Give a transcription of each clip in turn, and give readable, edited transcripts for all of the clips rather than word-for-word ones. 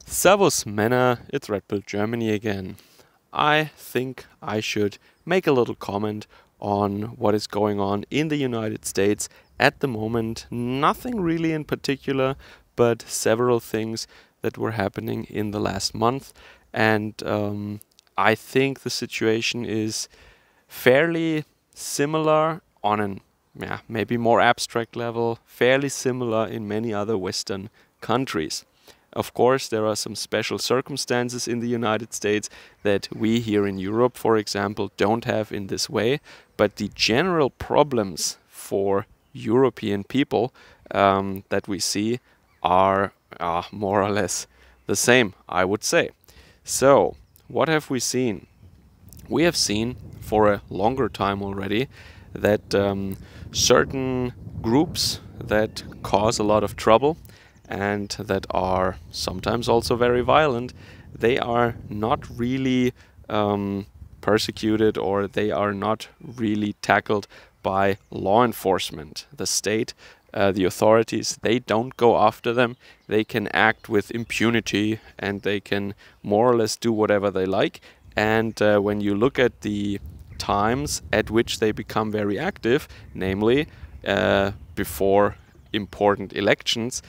Servus Männer, it's Red Bull Germany again. I think I should make a little comment on what is going on in the United States at the moment. Nothing really in particular, but several things that were happening in the last month. And I think the situation is fairly similar on an maybe more abstract level, fairly similar in many other Western countries. Of course, there are some special circumstances in the United States that we here in Europe, for example, don't have in this way. But the general problems for European people that we see are more or less the same, I would say. So, what have we seen? We have seen for a longer time already that certain groups that cause a lot of trouble and that are sometimes also very violent, they are not really persecuted, or they are not really tackled by law enforcement. The state, the authorities, they don't go after them. They can act with impunity and they can more or less do whatever they like. And when you look at the times at which they become very active, namely before important elections,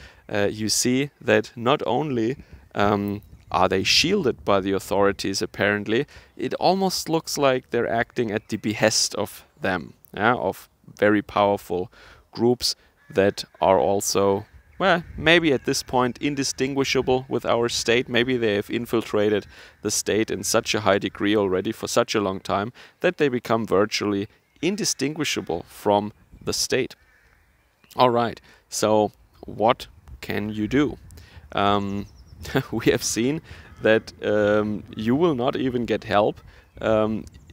you see that not only are they shielded by the authorities, apparently, it almost looks like they're acting at the behest of them, of very powerful groups that are also, well, maybe at this point indistinguishable with our state. Maybe they have infiltrated the state in such a high degree already for such a long time that they become virtually indistinguishable from the state. All right, so what can you do? We have seen that you will not even get help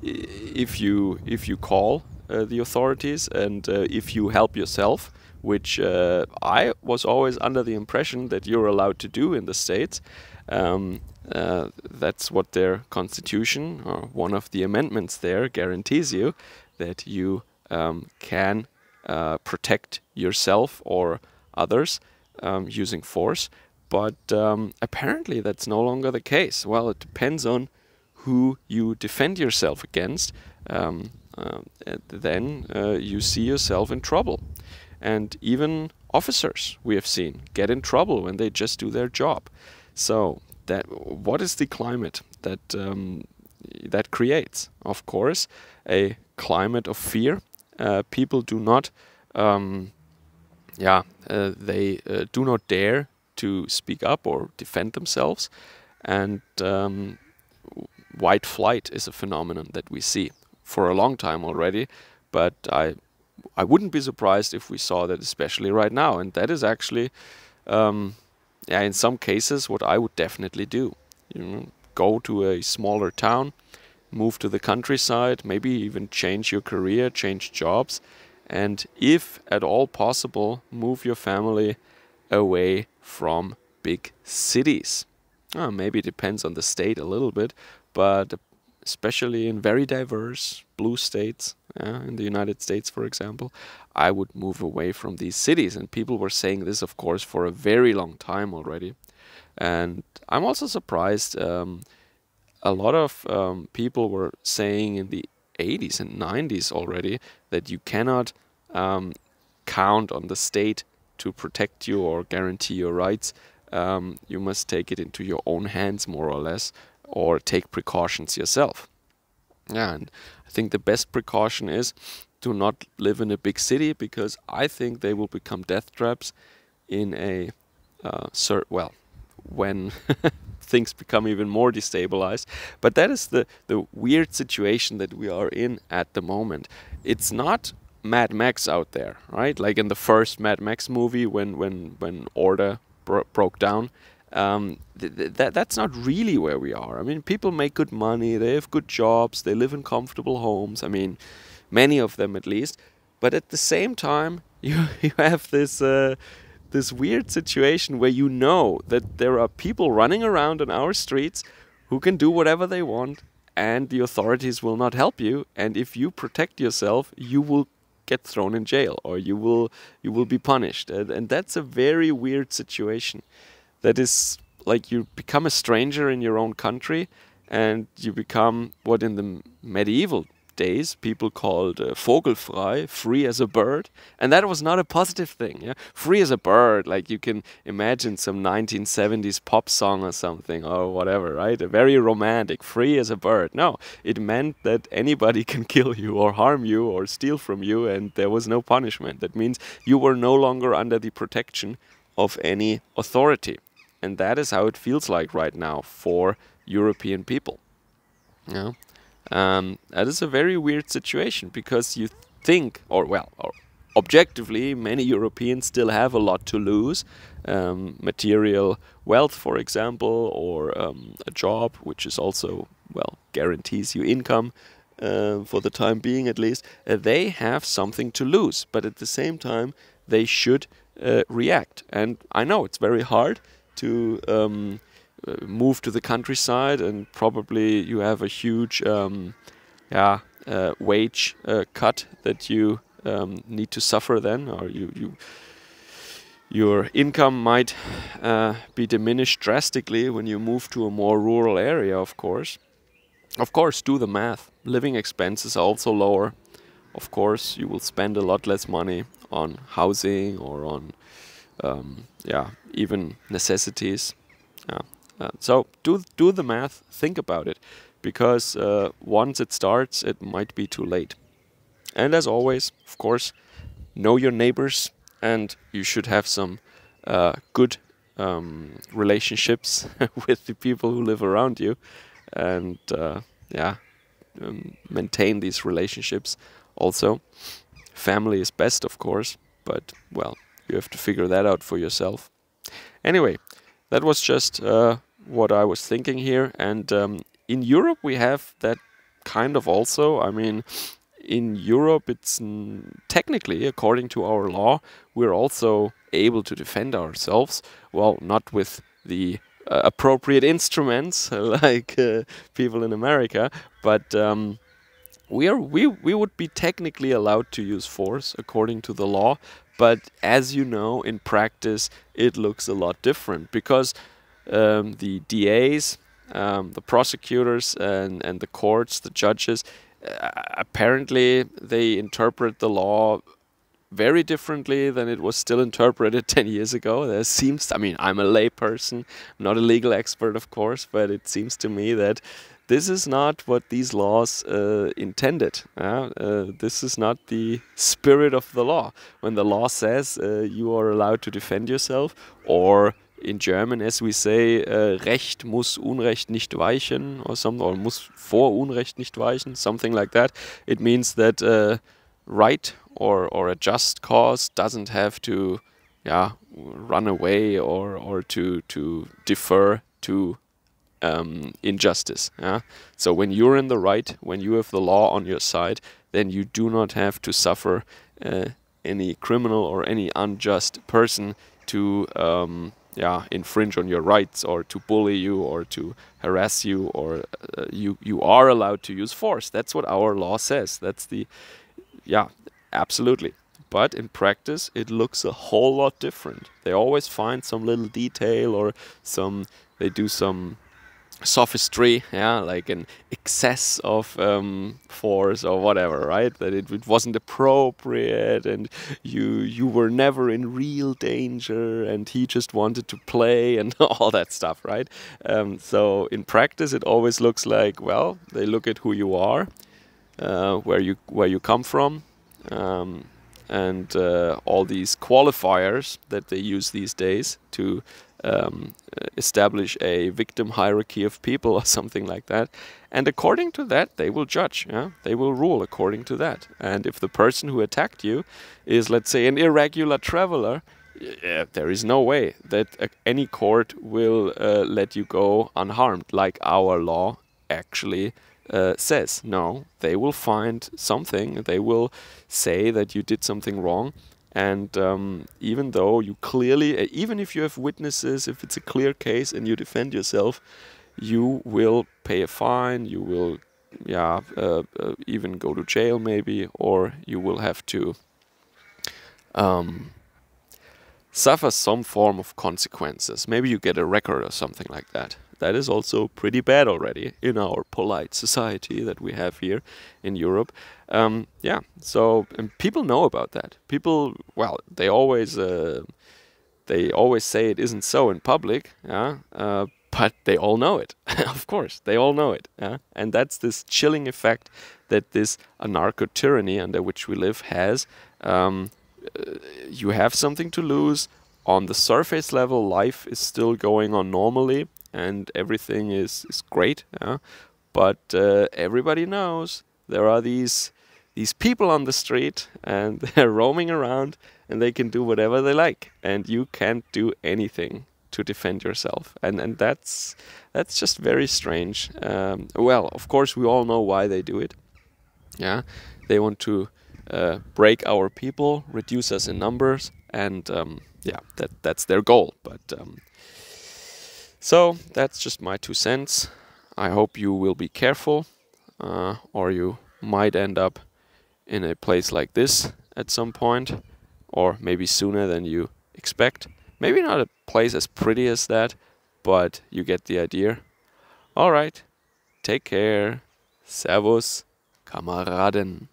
if you call the authorities, and if you help yourself, which I was always under the impression that you're allowed to do in the States. That's what their constitution, or one of the amendments there, guarantees you, that you can protect yourself or others using force. But apparently that's no longer the case. Well, it depends on who you defend yourself against. Then you see yourself in trouble. And even officers, we have seen, get in trouble when they just do their job. So what is the climate that that creates? Of course, a climate of fear. People do not, they do not dare to speak up or defend themselves. And white flight is a phenomenon that we see for a long time already, but I wouldn't be surprised if we saw that especially right now. And that is actually, in some cases, what I would definitely do. You know, go to a smaller town, move to the countryside, maybe even change your career, change jobs, and if at all possible, move your family away from big cities. Maybe it depends on the state a little bit, but especially in very diverse blue states, in the United States, for example, I would move away from these cities. And people were saying this, of course, for a very long time already. And I'm also surprised a lot of people were saying in the 80s and 90s already that you cannot count on the state to protect you or guarantee your rights. You must take it into your own hands, more or less, or take precautions yourself. Yeah, and I think the best precaution is to not live in a big city, because I think they will become death traps in a when things become even more destabilized. But that is the weird situation that we are in at the moment. It's not Mad Max out there, right? Like in the first Mad Max movie, when order broke down. That's not really where we are. I mean, people make good money, they have good jobs, they live in comfortable homes. I mean, many of them at least. But at the same time, you have this this weird situation where you know that there are people running around on our streets who can do whatever they want, and the authorities will not help you. And if you protect yourself, you will get thrown in jail, or you will be punished. And that's a very weird situation that is like you become a stranger in your own country, and you become what in the medieval days people called vogelfrei, free as a bird, and that was not a positive thing. Yeah, free as a bird, like you can imagine some 1970s pop song or something or whatever, right? A very romantic, free as a bird. No, it meant that anybody can kill you or harm you or steal from you, and there was no punishment. That means you were no longer under the protection of any authority, and that is how it feels like right now for European people. Yeah. That is a very weird situation, because you think, or well, or objectively, many Europeans still have a lot to lose. Material wealth, for example, or a job, which is also, well, guarantees you income for the time being at least. They have something to lose, but at the same time, they should react. And I know it's very hard to move to the countryside, and probably you have a huge wage cut that you need to suffer then, or your income might be diminished drastically when you move to a more rural area, of course. Of course, do the math. Living expenses are also lower. Of course, you will spend a lot less money on housing or on even necessities. So do the math, think about it, because once it starts, it might be too late. And as always, of course, know your neighbors, and you should have some good relationships with the people who live around you, and maintain these relationships. Also, family is best, of course, but well, you have to figure that out for yourself. Anyway, that was just what I was thinking here. And in Europe, we have that kind of also. I mean, in Europe, it's technically, according to our law, we're also able to defend ourselves. Well, not with the appropriate instruments like people in America, but we would be technically allowed to use force according to the law. But as you know, in practice, it looks a lot different, because the DAs, the prosecutors, and the courts, the judges, apparently they interpret the law very differently than it was still interpreted 10 years ago. There seems, I mean, I'm a lay person, not a legal expert, of course, but it seems to me that this is not what these laws intended. This is not the spirit of the law. When the law says you are allowed to defend yourself, or in German, as we say, Recht muss Unrecht nicht weichen, or something, or muss vor Unrecht nicht weichen, something like that. It means that right or a just cause doesn't have to run away or to defer to injustice. So when you're in the right, when you have the law on your side, then you do not have to suffer any criminal or any unjust person to infringe on your rights, or to bully you, or to harass you, or you are allowed to use force. That's what our law says. That's the absolutely. But in practice, it looks a whole lot different. They always find some little detail, or they do some sophistry, like an excess of force or whatever, right? That it wasn't appropriate, and you were never in real danger, and he just wanted to play, and all that stuff, right? So in practice, it always looks like, well, they look at who you are, where you come from, and all these qualifiers that they use these days to establish a victim hierarchy of people or something like that. And according to that, they will judge. They will rule according to that. And if the person who attacked you is, let's say, an irregular traveler, there is no way that any court will let you go unharmed, like our law actually says. No, they will find something. They will say that you did something wrong. And even though you clearly, even if you have witnesses, if it's a clear case and you defend yourself, you will pay a fine, you will even go to jail maybe, or you will have to suffer some form of consequences. Maybe you get a record or something like that. That is also pretty bad already in our polite society that we have here in Europe. Yeah, so and people know about that. People, well, they always say it isn't so in public, yeah, but they all know it. Of course, they all know it. Yeah? And that's this chilling effect that this anarcho-tyranny under which we live has. You have something to lose. On the surface level, life is still going on normally, and everything is great. Yeah? But everybody knows there are these people on the street, and they're roaming around, and they can do whatever they like, and you can't do anything to defend yourself, and that's just very strange. Well, of course, we all know why they do it. Yeah, they want to break our people, reduce us in numbers, and yeah, that's their goal. But so that's just my 2 cents. I hope you will be careful, or you might end up in a place like this at some point, or maybe sooner than you expect. Maybe not a place as pretty as that, but you get the idea. Alright, take care. Servus, Kameraden.